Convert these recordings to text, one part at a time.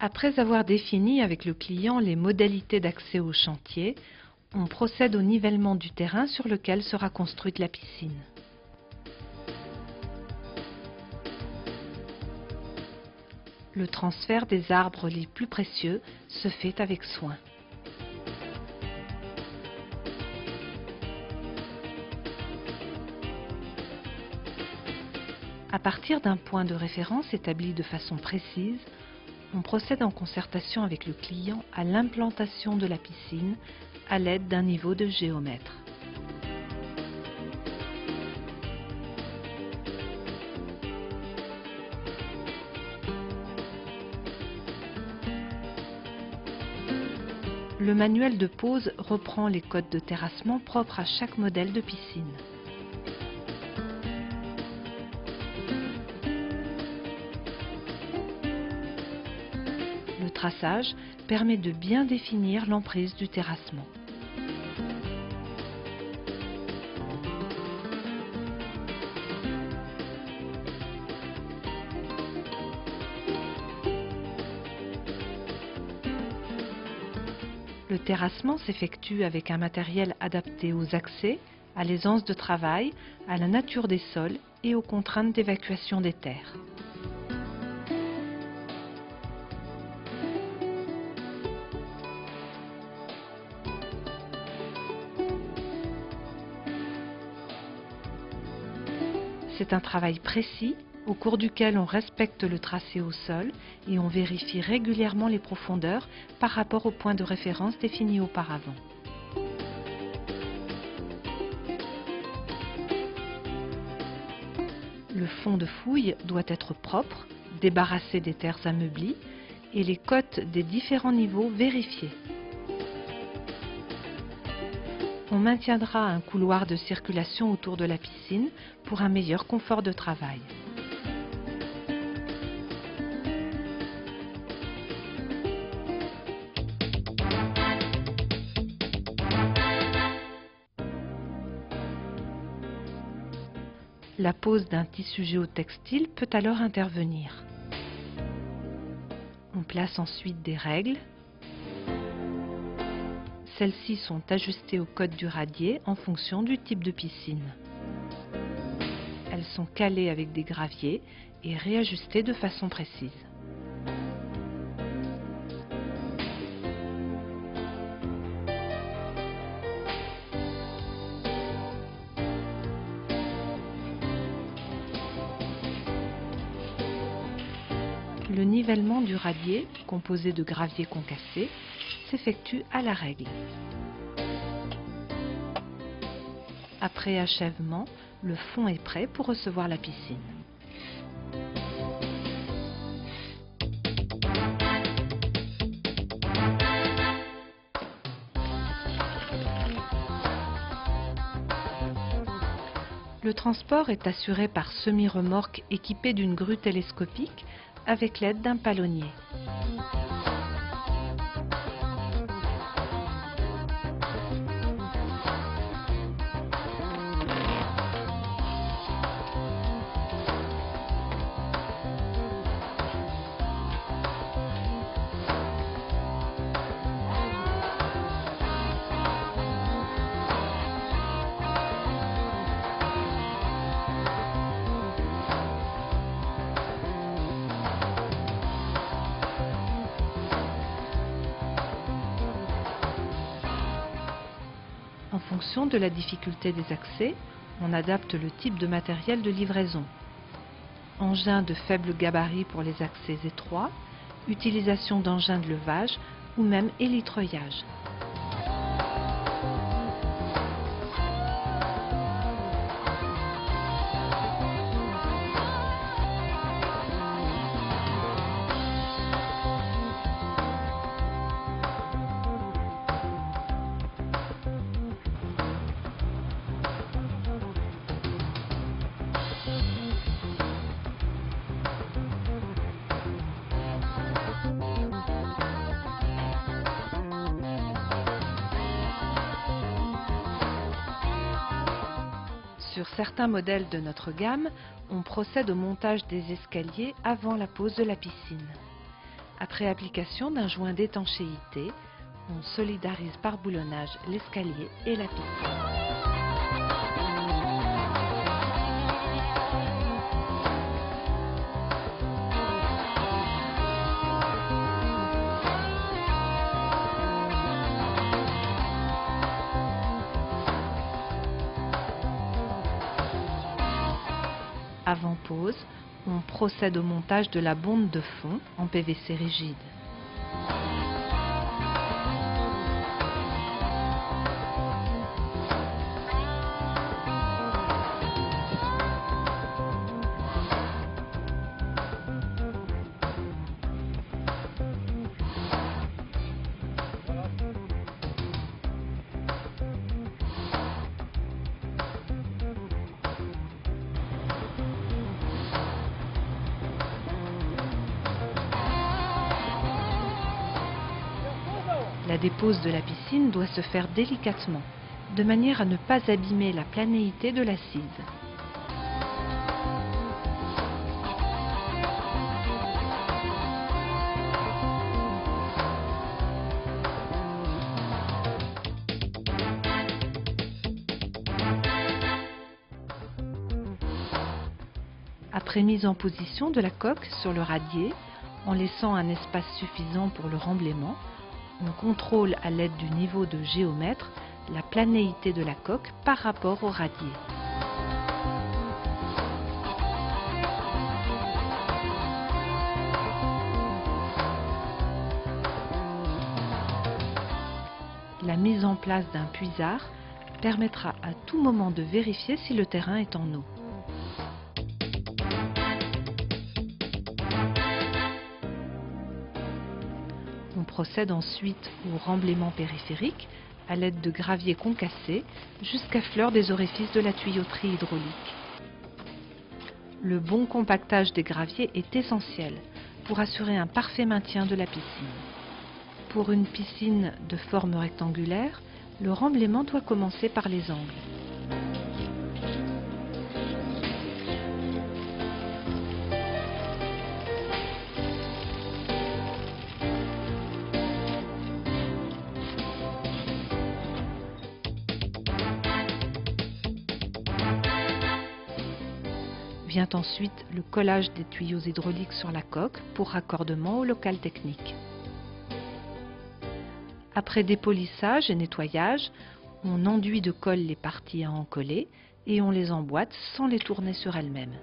Après avoir défini avec le client les modalités d'accès au chantier, on procède au nivellement du terrain sur lequel sera construite la piscine. Le transfert des arbres les plus précieux se fait avec soin. À partir d'un point de référence établi de façon précise, on procède en concertation avec le client à l'implantation de la piscine à l'aide d'un niveau de géomètre. Le manuel de pose reprend les codes de terrassement propres à chaque modèle de piscine. Le traçage permet de bien définir l'emprise du terrassement. Le terrassement s'effectue avec un matériel adapté aux accès, à l'aisance de travail, à la nature des sols et aux contraintes d'évacuation des terres. C'est un travail précis au cours duquel on respecte le tracé au sol et on vérifie régulièrement les profondeurs par rapport au point de référence défini auparavant. Le fond de fouille doit être propre, débarrassé des terres ameublies et les côtes des différents niveaux vérifiées. On maintiendra un couloir de circulation autour de la piscine pour un meilleur confort de travail. La pose d'un tissu géotextile peut alors intervenir. On place ensuite des règles. Celles-ci sont ajustées au code du radier en fonction du type de piscine. Elles sont calées avec des graviers et réajustées de façon précise. Le nivellement du radier, composé de graviers concassés, s'effectue à la règle. Après achèvement, le fond est prêt pour recevoir la piscine. Le transport est assuré par semi-remorque équipée d'une grue télescopique avec l'aide d'un palonnier. En fonction de la difficulté des accès, on adapte le type de matériel de livraison. Engins de faible gabarit pour les accès étroits, utilisation d'engins de levage ou même élytreuillage. Sur certains modèles de notre gamme, on procède au montage des escaliers avant la pose de la piscine. Après application d'un joint d'étanchéité, on solidarise par boulonnage l'escalier et la piscine. Avant pose, on procède au montage de la bonde de fond en PVC rigide. La dépose de la piscine doit se faire délicatement, de manière à ne pas abîmer la planéité de l'assise. Après mise en position de la coque sur le radier, en laissant un espace suffisant pour le remblaiement, on contrôle à l'aide du niveau de géomètre la planéité de la coque par rapport au radier. La mise en place d'un puisard permettra à tout moment de vérifier si le terrain est en eau. On procède ensuite au remblaiement périphérique à l'aide de gravier concassé jusqu'à fleur des orifices de la tuyauterie hydraulique. Le bon compactage des graviers est essentiel pour assurer un parfait maintien de la piscine. Pour une piscine de forme rectangulaire, le remblaiement doit commencer par les angles. Vient ensuite le collage des tuyaux hydrauliques sur la coque pour raccordement au local technique. Après dépolissage et nettoyage, on enduit de colle les parties à encoller et on les emboîte sans les tourner sur elles-mêmes.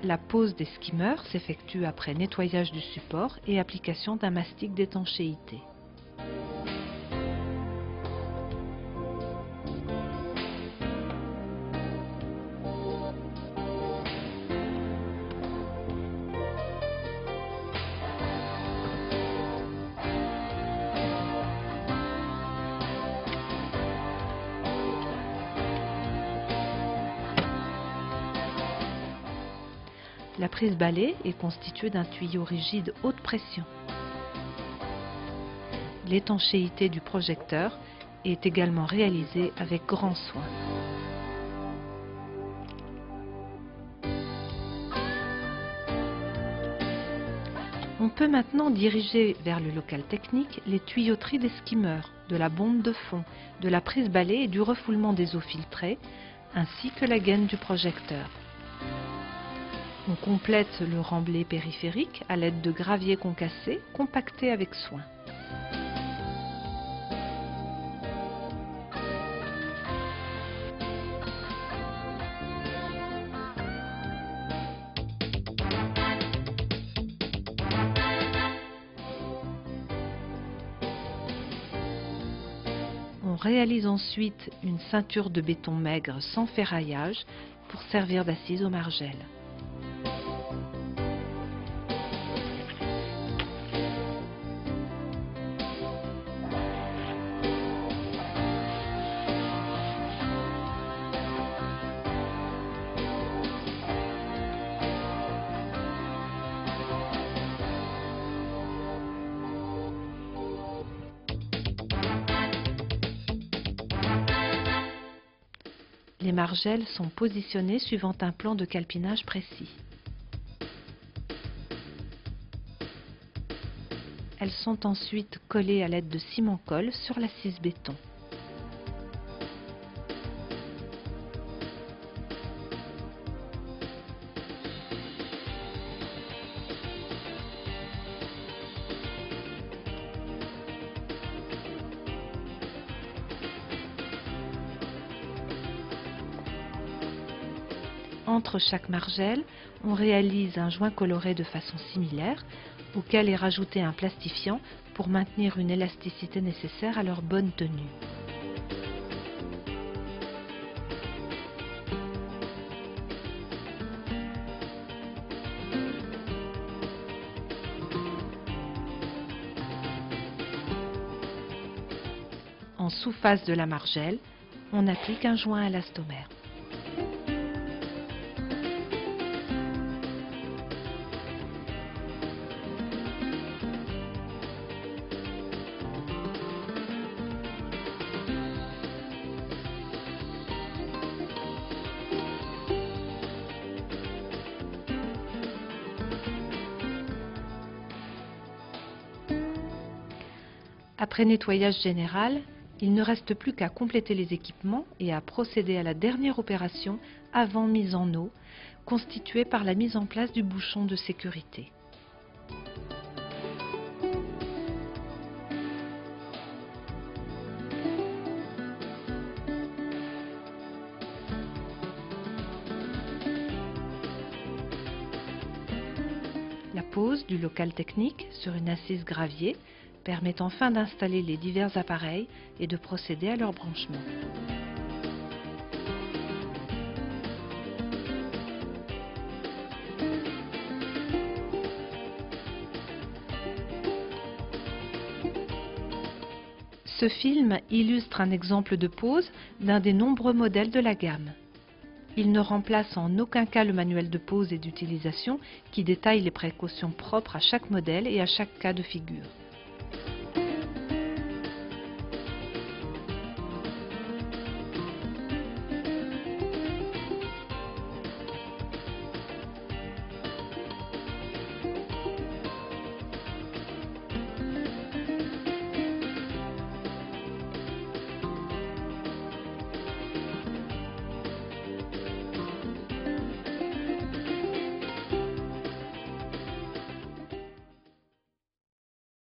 La pose des skimmers s'effectue après nettoyage du support et application d'un mastic d'étanchéité. La prise balai est constituée d'un tuyau rigide haute pression. L'étanchéité du projecteur est également réalisée avec grand soin. On peut maintenant diriger vers le local technique les tuyauteries des skimmers, de la bombe de fond, de la prise balai et du refoulement des eaux filtrées, ainsi que la gaine du projecteur. On complète le remblai périphérique à l'aide de gravier concassé compacté avec soin. On réalise ensuite une ceinture de béton maigre sans ferraillage pour servir d'assise aux margelles. Les margelles sont positionnées suivant un plan de calpinage précis. Elles sont ensuite collées à l'aide de ciment-colle sur l'assise béton. Entre chaque margelle, on réalise un joint coloré de façon similaire, auquel est rajouté un plastifiant pour maintenir une élasticité nécessaire à leur bonne tenue. En sous-face de la margelle, on applique un joint à élastomère. Après nettoyage général, il ne reste plus qu'à compléter les équipements et à procéder à la dernière opération avant mise en eau, constituée par la mise en place du bouchon de sécurité. La pose du local technique sur une assise gravier permet enfin d'installer les divers appareils et de procéder à leur branchement. Ce film illustre un exemple de pose d'un des nombreux modèles de la gamme. Il ne remplace en aucun cas le manuel de pose et d'utilisation qui détaille les précautions propres à chaque modèle et à chaque cas de figure.